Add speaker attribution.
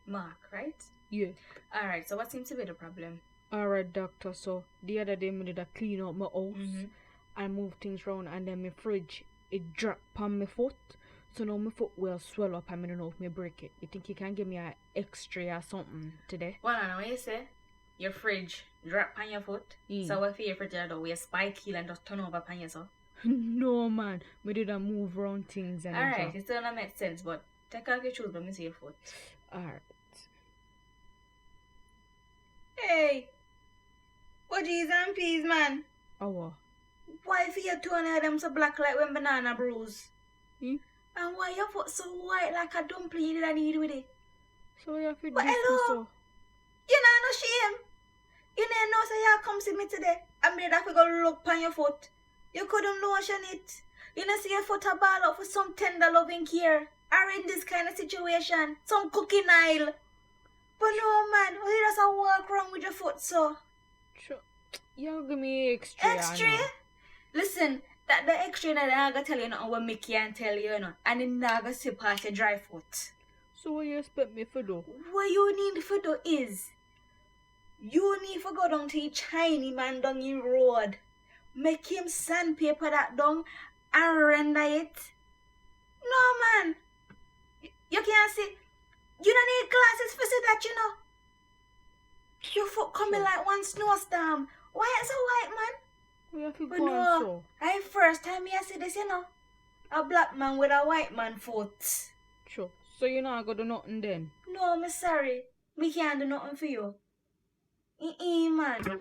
Speaker 1: Mark, right?
Speaker 2: Yeah.
Speaker 1: Alright, so what seems to be the problem?
Speaker 2: Alright, doctor. So the other day, I did a clean up my house. I moved things around, and then my fridge it dropped on my foot. So now my foot will swell up. I don't know if me break it. You think you can give me an X-ray or something today?
Speaker 1: Well, I know what you say. Your fridge drop on your foot. So what for your fridge do we spike heel and just turn over on yourself?
Speaker 2: No man, we did a move around things and
Speaker 1: alright, it still don't make sense, but take off your shoes, let me see your foot.
Speaker 2: Alright.
Speaker 1: Hey! What G's and peas, man?
Speaker 2: Oh.
Speaker 1: Why for your toenail them so black like when banana bruise?
Speaker 2: Hmm?
Speaker 1: And why your foot so white like a dumpling you didn't need with it?
Speaker 2: So you have to
Speaker 1: but hello?
Speaker 2: so.
Speaker 1: You know no shame. You didn't know say you come see me today. I made that we go look on your foot. You couldn't lotion it. You didn't see your foot a ball up for some tender loving care. Or in this kind of situation, some cooking aisle. But no man, you just a walk wrong with your foot so.
Speaker 2: Sure. You give me X-ray.
Speaker 1: X-ray? Listen, that the X-ray that I gonna tell you nothing what me can't tell you, you know. And then I gonna see past your dry foot.
Speaker 2: So what you expect me to do?
Speaker 1: What you need to do is you need to go down to the Chinese man down in road. Make him sandpaper that down and render it. No man. You can't see. You don't need glasses for see that, you know. Your foot coming like one snowstorm. Why it's so white, man?
Speaker 2: We have to
Speaker 1: but
Speaker 2: go
Speaker 1: no,
Speaker 2: so.
Speaker 1: I first time I see this, you know. A black man with a white man foot.
Speaker 2: Sure. So you not gonna do nothing then?
Speaker 1: No, me sorry. Me can't do nothing for you. Man.